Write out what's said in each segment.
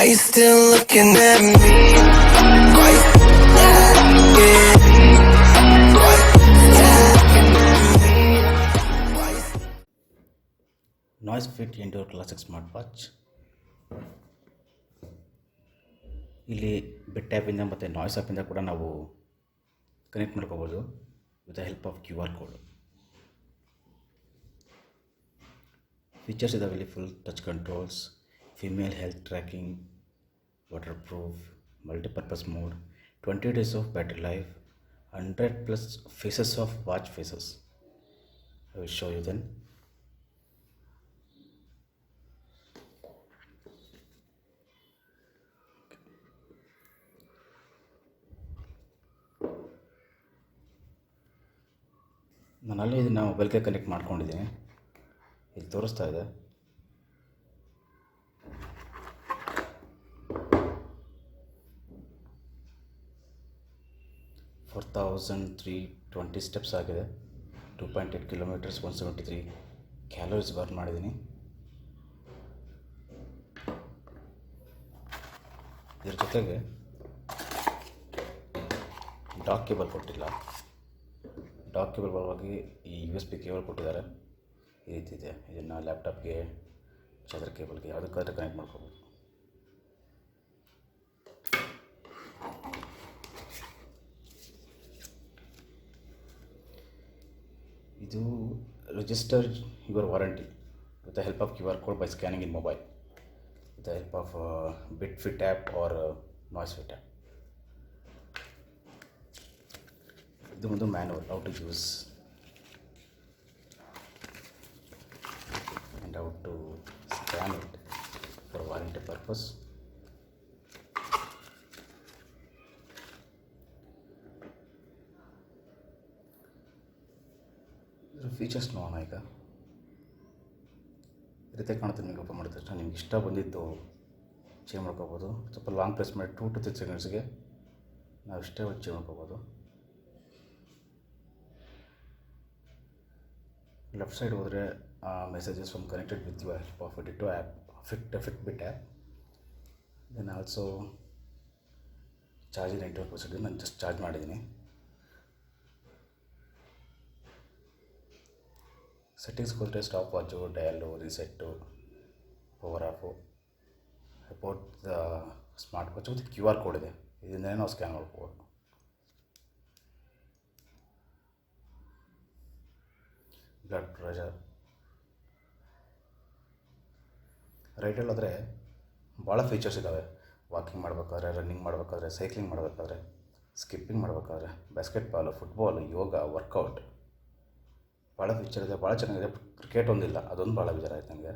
you still looking at me? Why you yeah. Why NOISEFit indoor classic smart watch. ಇಲ್ಲಿ ಬಿಟ್ ಆ್ಯಪಿಂದ ಮತ್ತು noise ಆ್ಯಪಿಂದ ಕೂಡ ನಾವು connect ಮಾಡ್ಕೋಬೋದು with the help of QR code. Features ಇದಾವೆ ಇಲ್ಲಿ. Full touch controls, female health tracking, waterproof, multipurpose mode, 20 days of battery life, 100+ faces of watch faces. I will show you then. ನಾನು ಅಲ್ಲೇ ಇದನ್ನು ಮೊಬೈಲ್ಗೆ connect ಮಾಡ್ಕೊಂಡಿದ್ದೀನಿ. ಇಲ್ಲಿ ತೋರಿಸ್ತಾ ಇದೆ. ಫೋರ್ 4320 ಸ್ಟೆಪ್ಸ್ ಆಗಿದೆ. 2.8 ಕಿಲೋಮೀಟರ್ಸ್, 173 ಕ್ಯಾಲೋರೀಸ್ ಬರ್ನ್ ಮಾಡಿದ್ದೀನಿ. ಇದ್ರ ಜೊತೆಗೆ ಡಾಕ್ ಕೇಬಲ್ ಕೊಟ್ಟಿಲ್ಲ. ಡಾಕ್ ಕೇಬಲ್ ಬರುವಾಗಿ ಈ USB ಕೇಬಲ್ ಕೊಟ್ಟಿದ್ದಾರೆ. ಈ ರೀತಿ ಇದೆ. ಇದನ್ನು ಲ್ಯಾಪ್ಟಾಪ್ಗೆ, ಚಾರ್ಜರ್ ಕೇಬಲ್ಗೆ ಯಾವುದಕ್ಕಾದ್ರೆ ಕನೆಕ್ಟ್ ಮಾಡ್ಕೋಬೋದು. ಇದು register your warranty with the help of QR code by scanning in mobile with the help of Bitfit app or NOISEFit app. ಇದು ಒಂದು manual, how to use and how to scan it for warranty purpose. ಇದರ features ನೋಡೋಣ ಈಗ. ಈ ರೀತಿ ಕಾಣುತ್ತೆ. ನಿಮಗೆ open ಮಾಡಿದ ತಕ್ಷಣ ನಿಮ್ಗೆ ಇಷ್ಟ ಬಂದಿದ್ದು ಚೇಂಜ್ ಮಾಡ್ಕೋಬೋದು. ಸ್ವಲ್ಪ ಲಾಂಗ್ ಪ್ರೆಸ್ ಮಾಡಿ 2 to 3 ಸೆಕೆಂಡ್ಸ್ಗೆ ನಾವು ಇಷ್ಟೇ ಚೇಂಜ್ ಮಾಡ್ಕೋಬೋದು. ಲೆಫ್ಟ್ ಸೈಡ್ ಹೋದರೆ messages from connected with your help of Dito app, Fitbit app. Then also charging 91%. ನಾನು ಜಸ್ಟ್ ಚಾರ್ಜ್ ಮಾಡಿದ್ದೀನಿ. ಸೆಟ್ಟಿಂಗ್ಸ್ಗೆ ಹೋದರೆ stopwatch, dial, reset, power off, about the smart watch ಮತ್ತು QR ಕೋಡ್ ಇದೆ. ಇದನ್ನೇ ನಾವು ಸ್ಕ್ಯಾನ್ ಮಾಡ್ಕೋಬೋದು. Blood pressure. ರೈಟಲ್ಲಾದರೆ ಭಾಳ ಫೀಚರ್ಸ್ ಇದ್ದಾವೆ. ವಾಕಿಂಗ್ ಮಾಡಬೇಕಾದ್ರೆ, ರನ್ನಿಂಗ್ ಮಾಡಬೇಕಾದ್ರೆ, ಸೈಕ್ಲಿಂಗ್ ಮಾಡಬೇಕಾದ್ರೆ, ಸ್ಕಿಪ್ಪಿಂಗ್ ಮಾಡಬೇಕಾದ್ರೆ, ಬಾಸ್ಕೆಟ್ಬಾಲು, ಫುಟ್ಬಾಲು, ಯೋಗ, ವರ್ಕೌಟ್, ಭಾಳ ಫೀಚರ್ ಇದೆ. ಭಾಳ ಚೆನ್ನಾಗಿದೆ. ಕ್ರಿಕೆಟ್ ಒಂದಿಲ್ಲ, ಅದೊಂದು ಭಾಳ ಬೇಜಾರಾಯ್ತು ನನಗೆ.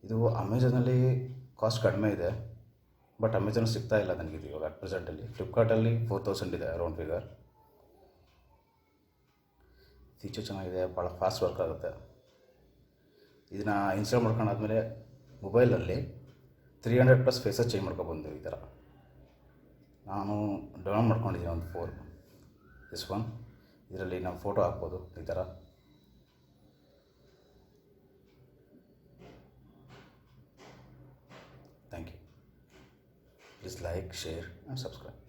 ಇದು ಅಮೆಝಾನಲ್ಲಿ ಕಾಸ್ಟ್ ಕಡಿಮೆ ಇದೆ, ಬಟ್ ಅಮೆಝಾನ್ ಸಿಗ್ತಾ ಇಲ್ಲ ನನಗಿದು ಇವಾಗ ಅಟ್ ಪ್ರೆಸೆಂಟಲ್ಲಿ. ಫ್ಲಿಪ್ಕಾರ್ಟಲ್ಲಿ 4000 ಇದೆ ಅರೌಂಡ್ ಫಿಗರ್. ಫೀಚರ್ ಚೆನ್ನಾಗಿದೆ, ಭಾಳ ಫಾಸ್ಟ್ ವರ್ಕ್ ಆಗುತ್ತೆ. ಇದನ್ನು ಇನ್ಸ್ಟಾಲ್ ಮಾಡ್ಕೊಂಡಾದ್ಮೇಲೆ ಮೊಬೈಲಲ್ಲಿ 300+ ಫೇಸಸ್ ಚೇಂಜ್ ಮಾಡ್ಕೊಬಂದು ಈ ಥರ. ನಾನು ಡೌನ್ಲೋಡ್ ಮಾಡ್ಕೊಂಡಿದ್ದೀನಿ ಒಂದು 4 ದಿಸ್ ಒನ್. ಇದರಲ್ಲಿ ನಾವು ಫೋಟೋ ಹಾಕ್ಬೋದು ಈ ಥರ. Thank you. Please like, share and subscribe.